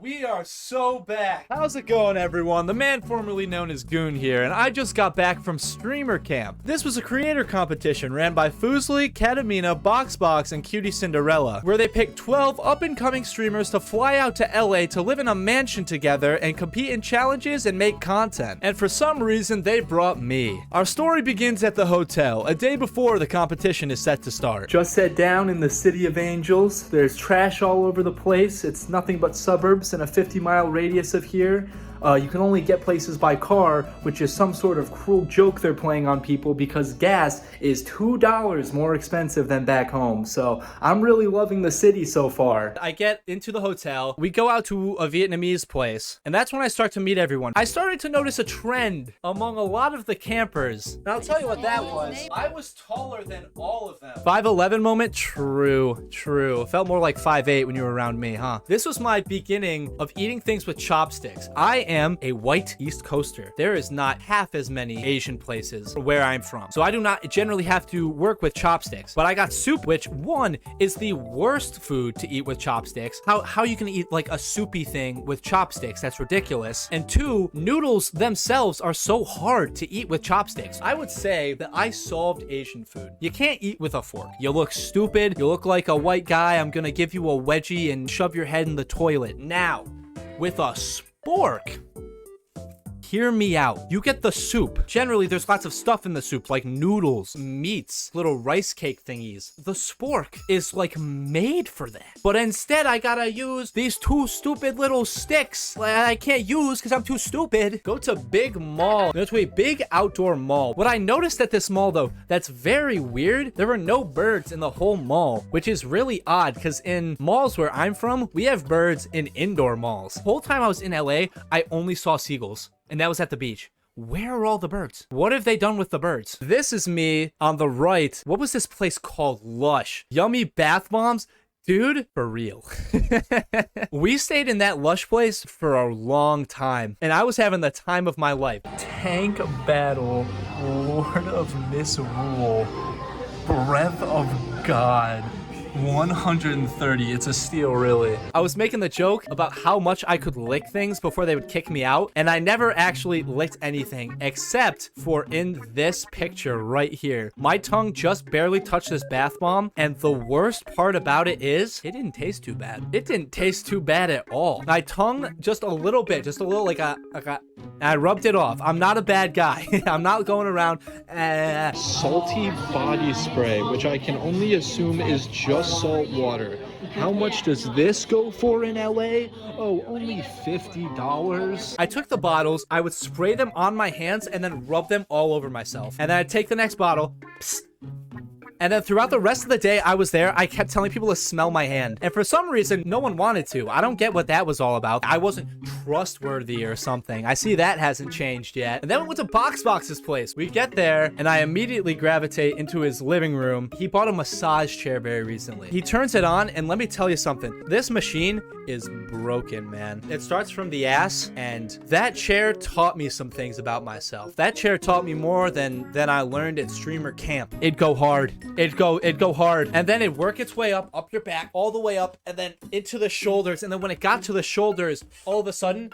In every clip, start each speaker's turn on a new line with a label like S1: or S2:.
S1: We are so back. How's it going, everyone? The man formerly known as Goon here, and I just got back from Streamer Camp. This was a creator competition ran by Fuslie, Katamina, BoxBox, and Cutie Cinderella, where they picked 12 up-and-coming streamers to fly out to LA to live in a mansion together and compete in challenges and make content. And for some reason, they brought me. Our story begins at the hotel, a day before the competition is set to start. Just sat down in the City of Angels. There's trash all over the place. It's nothing but suburbs in a 50-mile radius of here. You can only get places by car, which is some sort of cruel joke they're playing on people because gas is $2 more expensive than back home. So I'm really loving the city so far. I get into the hotel. We go out to a Vietnamese place, and that's when I start to meet everyone. I started to notice a trend among a lot of the campers. And I'll tell you what that was. I was taller than all of them. 5'11" moment? True. Felt more like 5'8" when you were around me, huh? This was my beginning of eating things with chopsticks. I am a white East Coaster. There is not half as many Asian places where I'm from. So I do not generally have to work with chopsticks. But I got soup, which one is the worst food to eat with chopsticks. How you can eat like a soupy thing with chopsticks? That's ridiculous. And two, noodles themselves are so hard to eat with chopsticks. I would say that I solved Asian food. You can't eat with a fork. You look stupid. You look like a white guy. I'm gonna give you a wedgie and shove your head in the toilet. Now, with a spork. Hear me out. You get the soup. Generally, there's lots of stuff in the soup, like noodles, meats, little rice cake thingies. The spork is like made for that. But instead, I gotta use these two stupid little sticks that I can't use because I'm too stupid. Go to big mall. Go to a big outdoor mall. What I noticed at this mall, though, that's very weird. There were no birds in the whole mall, which is really odd because in malls where I'm from, we have birds in indoor malls. The whole time I was in LA, I only saw seagulls. And that was at the beach. Where are all the birds? What have they done with the birds? This is me on the right. What was this place called? Lush. Yummy bath bombs? Dude, for real. We stayed in that Lush place for a long time, and I was having the time of my life. Tank battle, Lord of Misrule, Breath of God. 130. It's a steal, really. I was making the joke about how much I could lick things before they would kick me out, and I never actually licked anything except for in this picture right here. My tongue just barely touched this bath bomb, and the worst part about it is it didn't taste too bad. It didn't taste too bad at all. My tongue just a little bit, just a little like I rubbed it off. I'm not a bad guy. I'm not going around
S2: salty body spray, which I can only assume is just salt water. How much does this go for in LA? Oh, only $50.
S1: I took the bottles, I would spray them on my hands and then rub them all over myself. And then I'd take the next bottle, psst, and then throughout the rest of the day I was there, I kept telling people to smell my hand. And for some reason, no one wanted to. I don't get what that was all about. I wasn't trustworthy or something. I see that hasn't changed yet. And then we went to BoxBox's place. We get there, and I immediately gravitate into his living room. He bought a massage chair very recently. He turns it on, and let me tell you something. This machine is broken, man. It starts from the ass, and that chair taught me some things about myself. That chair taught me more than I learned at Streamer Camp. It'd go hard. It'd go hard. And then it'd work its way up your back, all the way up, and then into the shoulders. And then when it got to the shoulders, all of a sudden,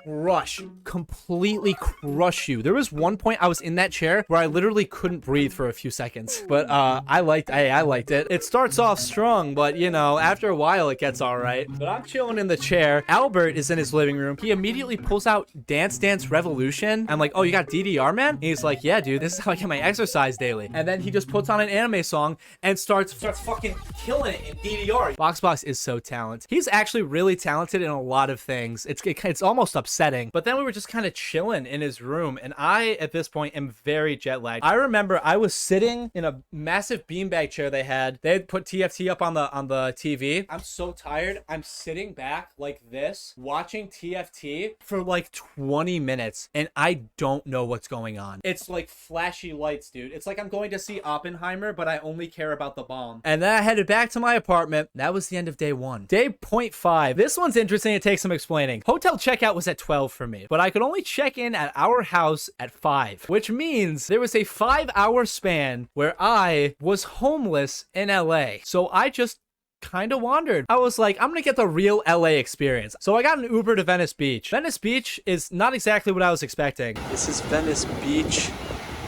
S1: completely crush you. There was one point I was in that chair where I literally couldn't breathe for a few seconds. But I liked it. It starts off strong, but you know, after a while it gets all right. But I'm chilling in the chair. Albert is in his living room. He immediately pulls out Dance Dance Revolution. I'm like, oh, you got DDR, man? And he's like, yeah, dude, this is how I get my exercise daily. And then he just puts on an anime song and starts fucking killing it in DDR. BoxBox is so talented. He's actually really talented in a lot of things. It's almost upsetting. But then we were just kind of chilling in his room, and I, at this point, am very jet lagged. I remember I was sitting in a massive beanbag chair they had. They had put TFT up on the TV. I'm so tired. I'm sitting back like this, watching TFT for like 20 minutes, and I don't know what's going on. It's like flashy lights, dude. It's like I'm going to see Oppenheimer, but I only care about the bomb. And then I headed back to my apartment. That was the end of day 1. Day 0.5. This one's interesting. It takes some explaining. Hotel checkout was at 12 for me, but I could only check in at our house at 5, which means there was a 5-hour span where I was homeless in LA. So I just kind of wandered. I was like, I'm gonna get the real LA experience. So I got an Uber to Venice Beach. Venice Beach is not exactly what I was expecting. This is Venice Beach.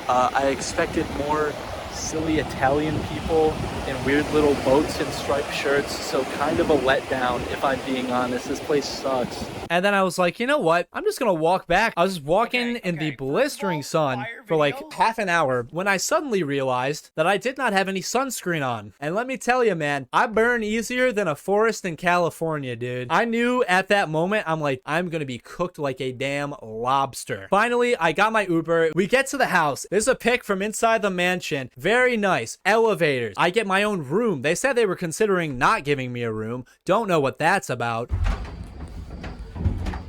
S1: I expected more silly Italian people in weird little boats and striped shirts, so kind of a letdown if I'm being honest. This place sucks. And then I was like, you know what? I'm just gonna walk back. I was just walking in the blistering sun for like half an hour when I suddenly realized that I did not have any sunscreen on. And let me tell you, man, I burn easier than a forest in California, dude. I knew at that moment, I'm like, I'm gonna be cooked like a damn lobster. Finally, I got my Uber. We get to the house. There's a pic from inside the mansion. Very nice. Elevators. I get my own room. They said they were considering not giving me a room. Don't know what that's about.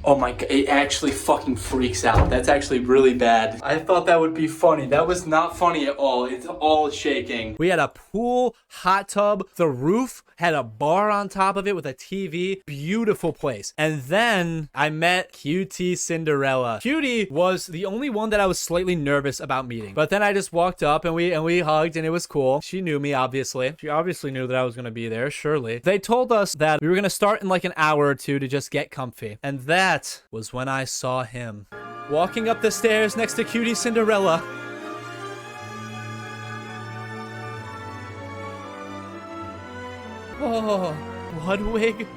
S1: Oh my god, it actually fucking freaks out. That's actually really bad. I thought that would be funny. That was not funny at all. It's all shaking. We had a pool, hot tub. The roof had a bar on top of it with a TV. Beautiful place. And then I met Cutie Cinderella. Cutie was the only one that I was slightly nervous about meeting. But then I just walked up and we hugged and it was cool. She knew me, obviously. She obviously knew that I was going to be there, surely. They told us that we were going to start in like an hour or two to just get comfy. And that was when I saw him walking up the stairs next to Cutie Cinderella. Oh, Ludwig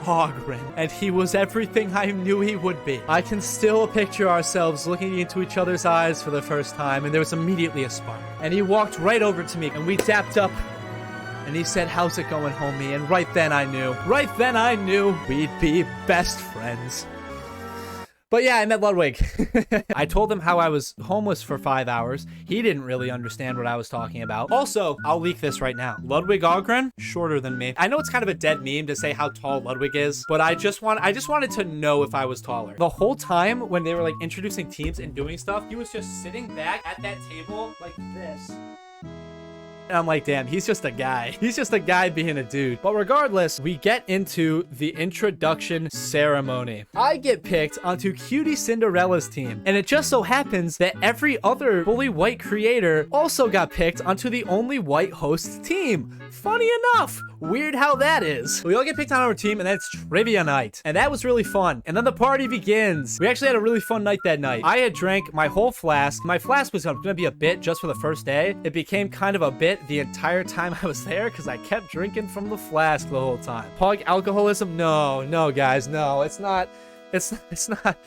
S1: Ogren. And he was everything I knew he would be. I can still picture ourselves looking into each other's eyes for the first time, and there was immediately a spark. And he walked right over to me, and we tapped up. And he said, "How's it going, homie?" And right then I knew we'd be best friends. But yeah, I met Ludwig. I told him how I was homeless for 5 hours. He didn't really understand what I was talking about. Also, I'll leak this right now. Ludwig Ogren, shorter than me. I know it's kind of a dead meme to say how tall Ludwig is, but I just wanted to know if I was taller. The whole time when they were like introducing teams and doing stuff, he was just sitting back at that table like this. And I'm like, damn, he's just a guy. He's just a guy being a dude. But regardless, we get into the introduction ceremony. I get picked onto Cutie Cinderella's team. And it just so happens that every other fully white creator also got picked onto the only white host team. Funny enough. Weird how that is. We all get picked on our team, and then it's trivia night. And that was really fun. And then the party begins. We actually had a really fun night that night. I had drank my whole flask. My flask was going to be a bit just for the first day. It became kind of a bit the entire time I was there because I kept drinking from the flask the whole time. Pog alcoholism? No, guys, no. It's not like that.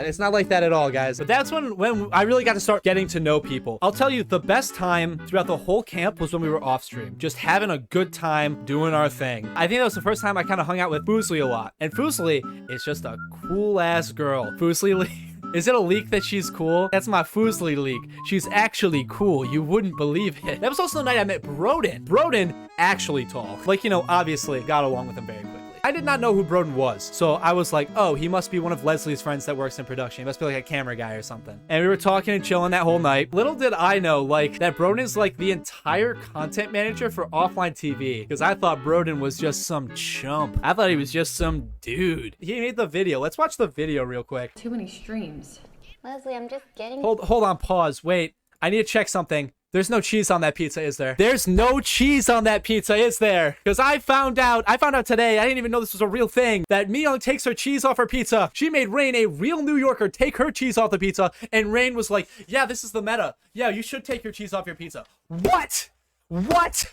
S1: It's not like that at all, guys. But that's when I really got to start getting to know people. I'll tell you, the best time throughout the whole camp was when we were off stream, just having a good time doing our thing. I think that was the first time I kind of hung out with Fuslie a lot. And Fuslie is just a cool ass girl. Fuslie is it a leak that she's cool? That's my Fuslie leak. She's actually cool. You wouldn't believe it. That was also the night I met Broden. Broden, actually tall. Like, you know, obviously got along with him very quickly. I did not know who Broden was, so I was like, oh, he must be one of Leslie's friends that works in production. He must be like a camera guy or something. And we were talking and chilling that whole night. Little did I know, like, that Broden is like the entire content manager for offline TV, because I thought Broden was just some chump. I thought he was just some dude. He made the video. Let's watch the video real quick.
S3: Too many streams.
S4: Leslie, I'm just getting...
S1: Hold on, pause. Wait, I need to check something. There's no cheese on that pizza, is there? There's no cheese on that pizza, is there? Because I found out today, I didn't even know this was a real thing, that Myung takes her cheese off her pizza. She made Rain, a real New Yorker, take her cheese off the pizza, and Rain was like, yeah, this is the meta. Yeah, you should take your cheese off your pizza. What? What?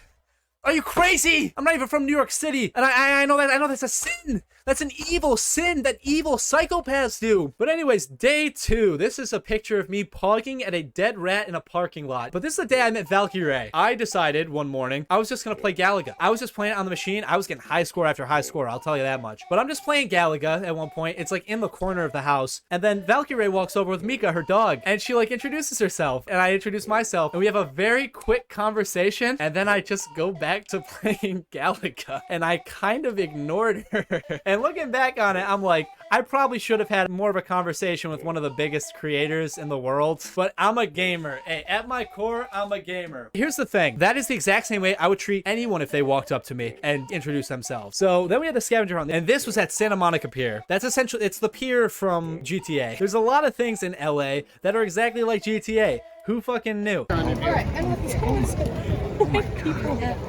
S1: Are you crazy? I'm not even from New York City. And I know that's a sin. That's an evil sin that evil psychopaths do. But anyways, day 2. This is a picture of me pogging at a dead rat in a parking lot. But this is the day I met Valkyrie. I decided one morning I was just going to play Galaga. I was just playing it on the machine. I was getting high score after high score. I'll tell you that much. But I'm just playing Galaga at one point. It's like in the corner of the house. And then Valkyrie walks over with Mika, her dog. And she like introduces herself. And I introduce myself. And we have a very quick conversation. And then I just go back to playing Galaga. And I kind of ignored her. And looking back on it, I'm like, I probably should have had more of a conversation with one of the biggest creators in the world, but I'm a gamer. Hey, at my core, I'm a gamer. Here's the thing. That is the exact same way I would treat anyone if they walked up to me and introduced themselves. So then we had the scavenger hunt, and this was at Santa Monica Pier. That's essentially, it's the pier from GTA. There's a lot of things in LA that are exactly like GTA. Who fucking knew?
S3: All right,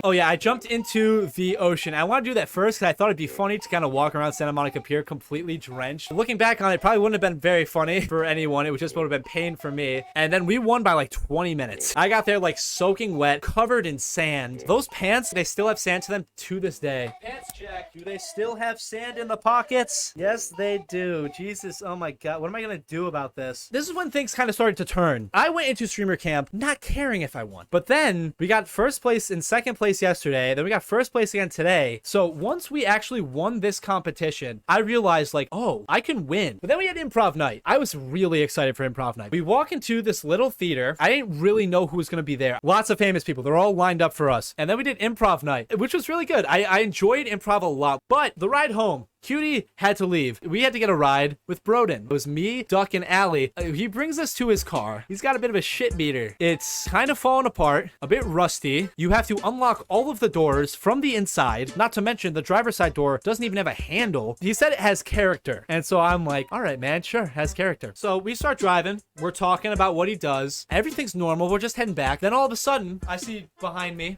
S1: Oh yeah, I jumped into the ocean. I want to do that first because I thought it'd be funny to kind of walk around Santa Monica Pier completely drenched. Looking back on it, probably wouldn't have been very funny for anyone. It would just would have been pain for me. And then we won by like 20 minutes. I got there like soaking wet, covered in sand. Those pants, they still have sand to them to this day. Pants check. Do they still have sand in the pockets? Yes, they do. Jesus, oh my God. What am I going to do about this? This is when things kind of started to turn. I went into streamer camp not caring if I won. But then we got first place and second place yesterday. Then we got first place again today. So once we actually won this competition, I realized like, oh, I can win. But then we had improv night. I was really excited for improv night. We walk into this little theater. I didn't really know who was going to be there. Lots of famous people. They're all lined up for us. And then we did improv night, which was really good. I enjoyed improv a lot. But the ride home, Cutie had to leave. We had to get a ride with Broden. It was me, Duck, and Allie. He brings us to his car. He's got a bit of a shit meter. It's kind of falling apart, a bit rusty. You have to unlock all of the doors from the inside. Not to mention the driver's side door doesn't even have a handle. He said it has character. And so I'm like, all right, man, sure, has character. So we start driving. We're talking about what he does. Everything's normal. We're just heading back. Then all of a sudden, I see behind me,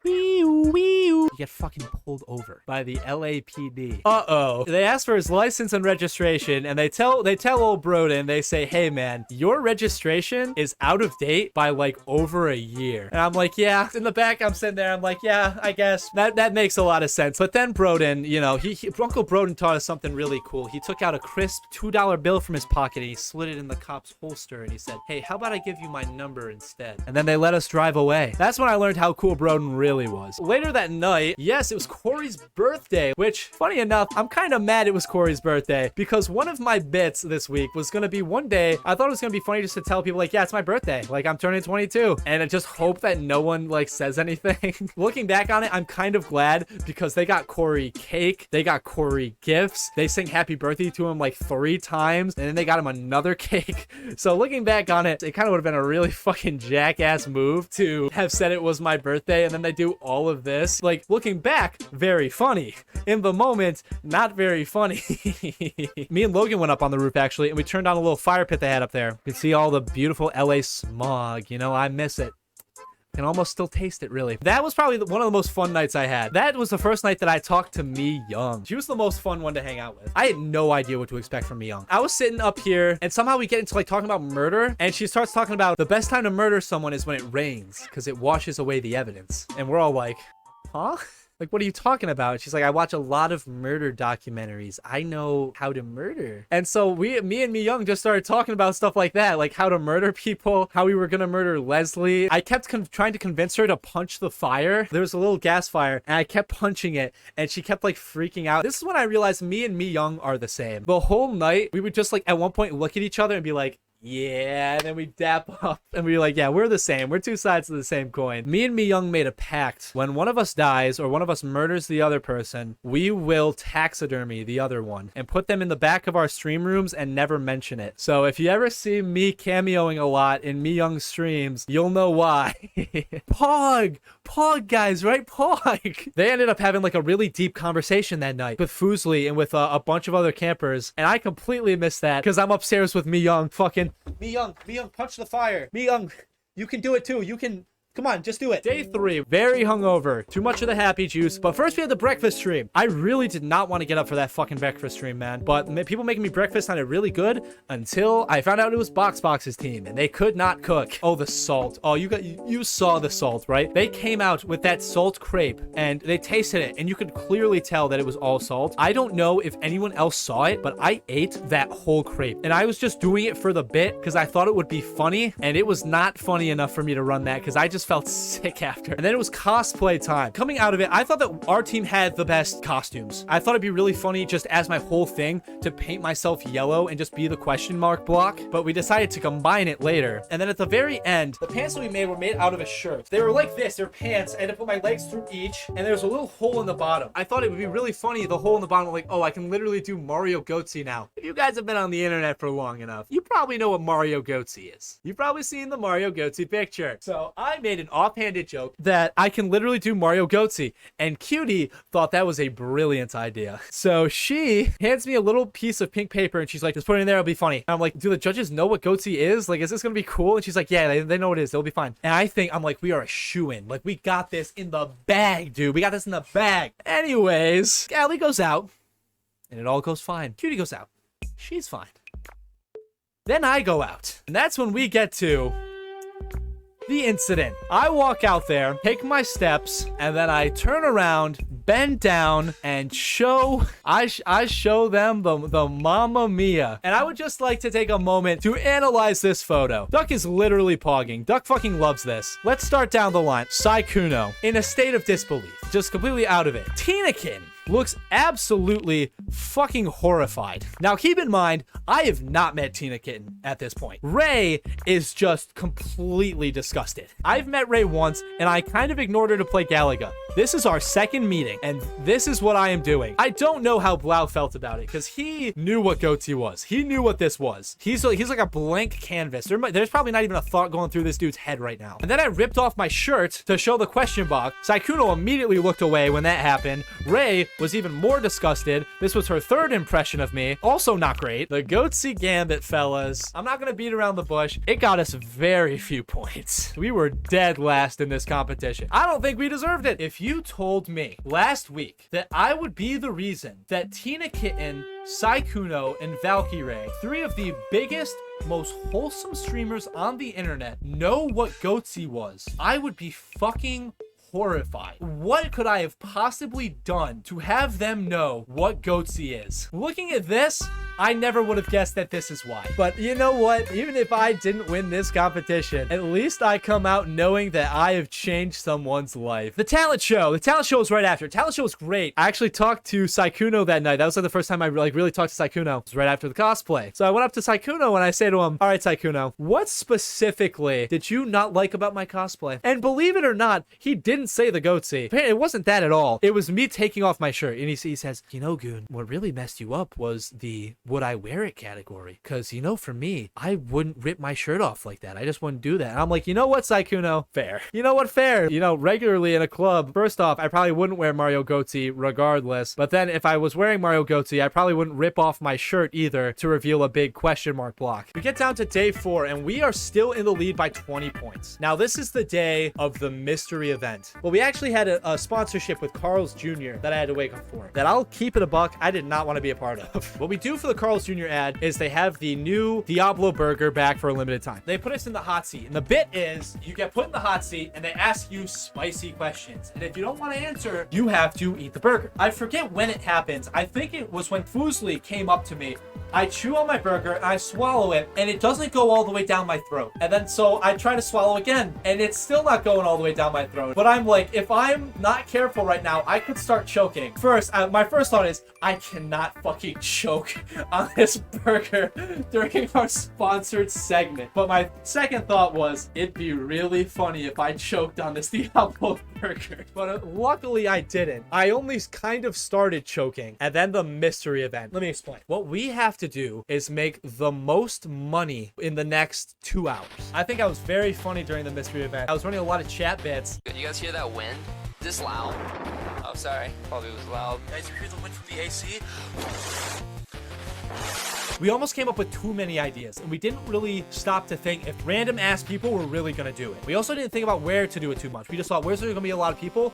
S1: you get fucking pulled over by the LAPD. Uh-oh. They ask for his license and registration, and they tell old Broden, they say, hey man, your registration is out of date by like over a year. And I'm like, yeah. In the back, I'm sitting there, I'm like, yeah, I guess that makes a lot of sense. But then Broden, you know, Uncle Broden taught us something really cool. He took out a crisp $2 bill from his pocket and he slid it in the cop's holster and he said, hey, how about I give you my number instead? And then they let us drive away. That's when I learned how cool Broden really was. Later that night, yes, it was Corey's birthday, which, funny enough, I'm kind of mad it was Corey's birthday because one of my bits this week was going to be one day, I thought it was going to be funny just to tell people like, yeah, it's my birthday. Like, I'm turning 22. And I just hope that no one like says anything. Looking back on it, I'm kind of glad because they got Corey cake. They got Corey gifts. They sang happy birthday to him like 3 times. And then they got him another cake. So looking back on it, it kind of would have been a really fucking jackass move to have said it was my birthday. And then they do all of this. Like, looking back, very funny. In the moment, not very funny. Me and Logan went up on the roof actually, and we turned on a little fire pit they had up there. You can see all the beautiful LA smog. You know, I miss it. Can almost still taste it, really. That was probably one of the most fun nights I had. That was the first night that I talked to Mi Young. She was the most fun one to hang out with. I had no idea what to expect from Mi Young. I was sitting up here, and somehow we get into like talking about murder, and she starts talking about the best time to murder someone is when it rains, because it washes away the evidence. And we're all like, huh? Like, what are you talking about? She's like, I watch a lot of murder documentaries. I know how to murder. And so me and Mi Young just started talking about stuff like that, like how to murder people, how we were going to murder Leslie. I kept trying to convince her to punch the fire. There was a little gas fire, and I kept punching it, and she kept like freaking out. This is when I realized me and Mi Young are the same. The whole night, we would just like at one point look at each other and be like, yeah, and then we dap up and we were like, yeah, we're the same. We're two sides of the same coin. Me and Mi Young made a pact. When one of us dies or one of us murders the other person, we will taxidermy the other one and put them in the back of our stream rooms and never mention it. So if you ever see me cameoing a lot in Mi Young's streams, you'll know why. Pog guys, right? Pog. They ended up having like a really deep conversation that night with Fuslie and with a bunch of other campers, and I completely missed that because I'm upstairs with Mi Young fucking Mi Young, punch the fire. Mi Young, you can do it too. You can. Come on, just do it. Day 3, very hungover. Too much of the happy juice. But first we had the breakfast stream. I really did not want to get up for that fucking breakfast stream, man. But people making me breakfast sounded really good until I found out it was Box's team and they could not cook. Oh, the salt. Oh, you saw the salt, right? They came out with that salt crepe and they tasted it and you could clearly tell that it was all salt. I don't know if anyone else saw it, but I ate that whole crepe and I was just doing it for the bit because I thought it would be funny, and it was not funny enough for me to run that because I just felt sick after. And then it was cosplay time. Coming out of it, I thought that our team had the best costumes. I thought it'd be really funny just as my whole thing to paint myself yellow and just be the question mark block, but we decided to combine it later. And then at the very end, the pants that we made were made out of a shirt. They were like this. They're pants. I had to put my legs through each, and there's a little hole in the bottom. I thought it would be really funny, the hole in the bottom, like, oh, I can literally do Mario Goatsy now. If you guys have been on the internet for long enough, you probably know what Mario Goatsy is. You've probably seen the Mario Goatsy picture. So I made made an offhanded joke that I can literally do Mario Goatsy, and Cutie thought that was a brilliant idea. So she hands me a little piece of pink paper, and she's like, just put it in there, it'll be funny. And I'm like, do the judges know what Goatsy is? Like, is this gonna be cool? And she's like, yeah, they know what it is. It'll be fine. And I'm like, we are a shoo-in. Like, we got this in the bag, dude. We got this in the bag. Anyways, Allie goes out, and it all goes fine. Cutie goes out. She's fine. Then I go out, and that's when we get to the incident. I walk out there, take my steps, and then I turn around, bend down, and I show them the Mamma Mia. And I would just like to take a moment to analyze this photo. Duck is literally pogging. Duck fucking loves this. Let's start down the line. Saikuno, in a state of disbelief, just completely out of it. Tinakin looks absolutely fucking horrified. Now, keep in mind, I have not met Tina Kitten at this point. Ray is just completely disgusted. I've met Ray once, and I kind of ignored her to play Galaga. This is our second meeting, and this is what I am doing. I don't know how Blau felt about it, because he knew what Goatsy was. He knew what this was. He's like a blank canvas. There's probably not even a thought going through this dude's head right now. And then I ripped off my shirt to show the question box. Saikuno immediately looked away when that happened. Ray was even more disgusted. This was her third impression of me. Also not great. The Goatsy Gambit, fellas. I'm not gonna beat around the bush. It got us very few points. We were dead last in this competition. I don't think we deserved it. If you told me last week that I would be the reason that Tina Kitten, Saikuno, and Valkyrie, three of the biggest, most wholesome streamers on the internet, know what Goatsy was, I would be fucking horrified. What could I have possibly done to have them know what Goatsy is? Looking at this, I never would have guessed that this is why. But you know what? Even if I didn't win this competition, at least I come out knowing that I have changed someone's life. The talent show. The talent show was right after. Talent show was great. I actually talked to Saikuno that night. That was like the first time I really talked to Saikuno. It was right after the cosplay. So I went up to Saikuno and I say to him, all right, Saikuno, what specifically did you not like about my cosplay? And believe it or not, he didn't say the Goatsy. It wasn't that at all. It was me taking off my shirt. And he says, you know, Goon, what really messed you up was the would I wear it category. Because, you know, for me, I wouldn't rip my shirt off like that. I just wouldn't do that. And I'm like, you know what, Saikuno? Fair. You know what? Fair. You know, regularly in a club, first off, I probably wouldn't wear Mario Goatsy regardless. But then if I was wearing Mario Goatsy, I probably wouldn't rip off my shirt either to reveal a big question mark block. We get down to day 4 and we are still in the lead by 20 points. Now, this is the day of the mystery event. Well, we actually had a sponsorship with Carl's Jr. that I had to wake up for. That I'll keep it a buck. I did not want to be a part of. What we do for the Carl's Jr. ad is they have the new Diablo burger back for a limited time. They put us in the hot seat. And the bit is you get put in the hot seat and they ask you spicy questions. And if you don't want to answer, you have to eat the burger. I forget when it happens. I think it was when Fuslie came up to me. I chew on my burger and I swallow it and it doesn't go all the way down my throat. And then so I try to swallow again and it's still not going all the way down my throat. But I'm like, if I'm not careful right now, I could start choking. First, my first thought is I cannot fucking choke on this burger during our sponsored segment. But my second thought was it'd be really funny if I choked on this Diablo burger. But luckily I didn't. I only kind of started choking and then the mystery event. Let me explain. What we have to do is make the most money in the next 2 hours. I think I was very funny during the mystery event. I was running a lot of chat bits.
S3: You guys hear that wind? Is this loud? Oh, sorry. Probably was loud.
S4: Guys, you hear the wind from the AC?
S1: We almost came up with too many ideas, and we didn't really stop to think if random ass people were really gonna do it. We also didn't think about where to do it too much. We just thought, where's there gonna be a lot of people?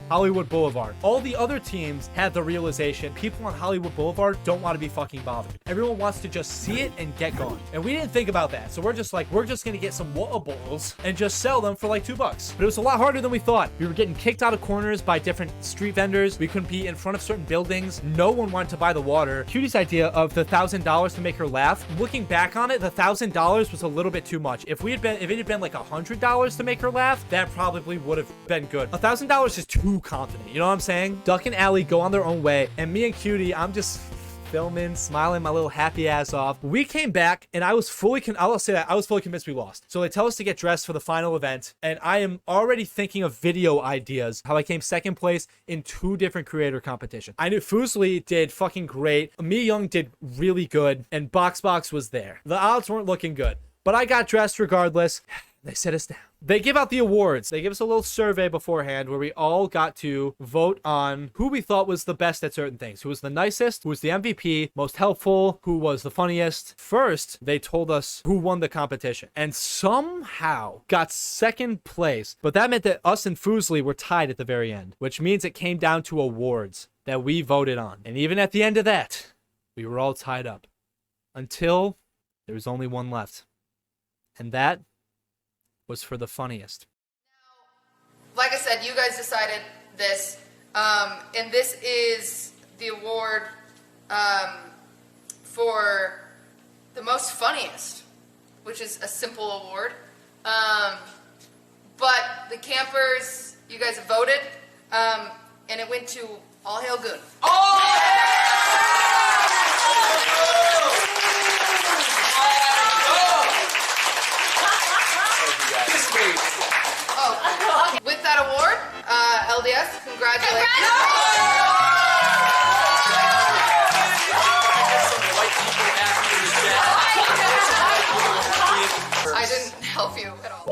S1: Hollywood Boulevard. All the other teams had the realization people on Hollywood Boulevard don't want to be fucking bothered. Everyone wants to just see it and get going. And we didn't think about that. So we're just like, we're just going to get some water bowls and just sell them for like $2. But it was a lot harder than we thought. We were getting kicked out of corners by different street vendors. We couldn't be in front of certain buildings. No one wanted to buy the water. Cutie's idea of the $1,000 to make her laugh. Looking back on it, the $1,000 was a little bit too much. If it had been like $100 to make her laugh, that probably would have been good. $1,000 is too confident. You know what I'm saying? Duck and Allie go on their own way, and me and Cutie, I'm just filming, smiling my little happy ass off. We came back, and I was fully convinced we lost. So they tell us to get dressed for the final event, and I am already thinking of video ideas, how I came second place in 2 different creator competitions. I knew Fuslie did fucking great, Me Young did really good, and Box was there. The odds weren't looking good. But I got dressed regardless. They sit us down. They give out the awards. They give us a little survey beforehand where we all got to vote on who we thought was the best at certain things. Who was the nicest, who was the MVP, most helpful, who was the funniest. First, they told us who won the competition and somehow got second place. But that meant that us and Fuslie were tied at the very end, which means it came down to awards that we voted on. And even at the end of that, we were all tied up until there was only one left. And that was for the funniest.
S4: Like I said, you guys decided this, and this is the award for the most funniest, which is a simple award. But the campers, you guys have voted, and it went to All Hail Goon. With that award, LDS, congratulations. I didn't help you at all.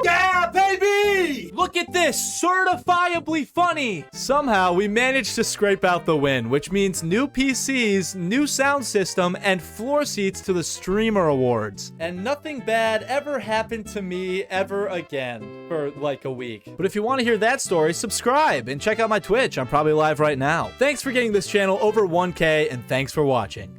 S1: Yeah, baby! Look at this, certifiably funny. Somehow we managed to scrape out the win, which means new PCs, new sound system, and floor seats to the Streamer Awards. And nothing bad ever happened to me ever again for like a week. But if you want to hear that story, subscribe and check out my Twitch. I'm probably live right now. Thanks for getting this channel over 1K, and thanks for watching.